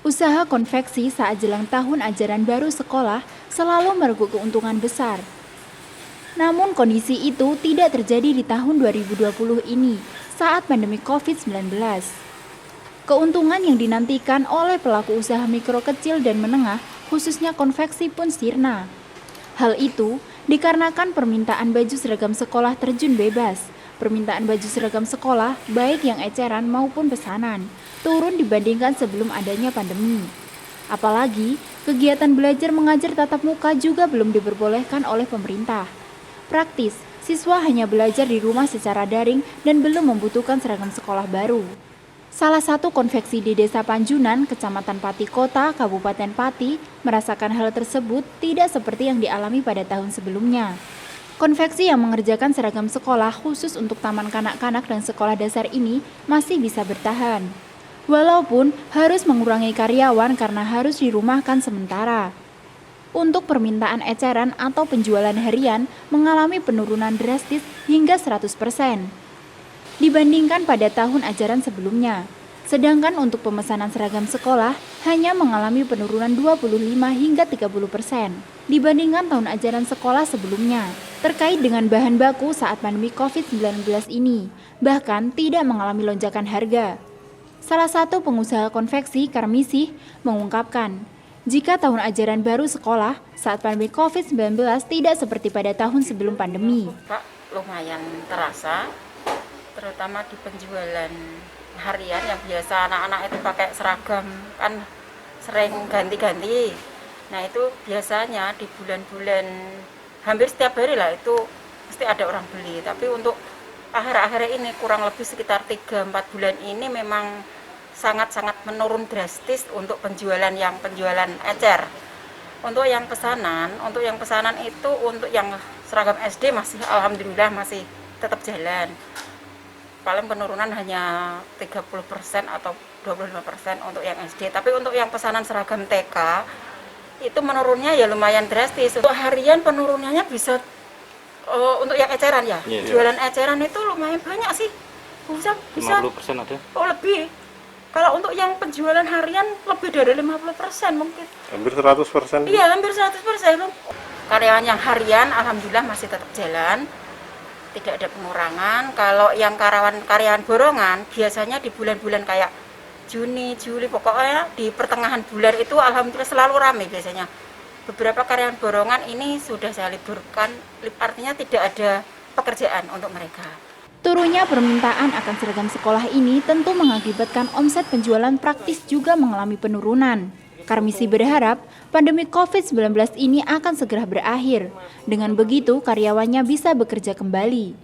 Usaha konveksi saat jelang tahun ajaran baru sekolah selalu merengkuh keuntungan besar. Namun kondisi itu tidak terjadi di tahun 2020 ini saat pandemi COVID-19. Keuntungan yang dinantikan oleh pelaku usaha mikro kecil dan menengah, khususnya konveksi pun sirna. Hal itu dikarenakan permintaan baju seragam sekolah terjun bebas. Permintaan baju seragam sekolah, baik yang eceran maupun pesanan, turun dibandingkan sebelum adanya pandemi. Apalagi, kegiatan belajar mengajar tatap muka juga belum diperbolehkan oleh pemerintah. Praktis, siswa hanya belajar di rumah secara daring dan belum membutuhkan seragam sekolah baru. Salah satu konveksi di Desa Panjunan, Kecamatan Pati Kota, Kabupaten Pati, merasakan hal tersebut tidak seperti yang dialami pada tahun sebelumnya. Konveksi yang mengerjakan seragam sekolah khusus untuk taman kanak-kanak dan sekolah dasar ini masih bisa bertahan. Walaupun harus mengurangi karyawan karena harus dirumahkan sementara. Untuk permintaan eceran atau penjualan harian mengalami penurunan drastis hingga 100% dibandingkan pada tahun ajaran sebelumnya. Sedangkan untuk pemesanan seragam sekolah hanya mengalami penurunan 25 hingga 30% dibandingkan tahun ajaran sekolah sebelumnya. Terkait dengan bahan baku saat pandemi COVID-19 ini, bahkan tidak mengalami lonjakan harga. Salah satu pengusaha konveksi, Karmisih, mengungkapkan, jika tahun ajaran baru sekolah saat pandemi COVID-19 tidak seperti pada tahun sebelum pandemi. Pak, lumayan terasa, terutama di penjualan harian yang biasa anak-anak itu pakai seragam kan sering ganti-ganti. Nah itu biasanya di bulan-bulan hampir setiap hari lah itu pasti ada orang beli. Tapi untuk akhir-akhir ini kurang lebih sekitar 3-4 bulan ini memang sangat-sangat menurun drastis untuk penjualan ecer. Untuk yang pesanan itu untuk yang seragam SD masih alhamdulillah masih tetap jalan. Paling penurunan hanya 30% atau 25% untuk yang SD. Tapi untuk yang pesanan seragam TK itu menurunnya ya lumayan drastis. Untuk harian penurunannya bisa untuk yang eceran ya. Jualan eceran itu lumayan banyak sih. Bisa 50% ada? Oh lebih. Kalau untuk yang penjualan harian lebih dari 50% mungkin. Hampir 100%? Iya, hampir 100%. Karyawan yang harian alhamdulillah masih tetap jalan. Tidak ada pengurangan. Kalau yang karyawan borongan biasanya di bulan-bulan kayak Juni, Juli, pokoknya di pertengahan bulan itu alhamdulillah selalu ramai biasanya. Beberapa karyawan borongan ini sudah saya liburkan, artinya tidak ada pekerjaan untuk mereka. Turunnya permintaan akan seragam sekolah ini tentu mengakibatkan omset penjualan praktis juga mengalami penurunan. Karmisi berharap pandemi COVID-19 ini akan segera berakhir. Dengan begitu karyawannya bisa bekerja kembali.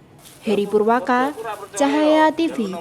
Heri Purwaka, Cahaya TV.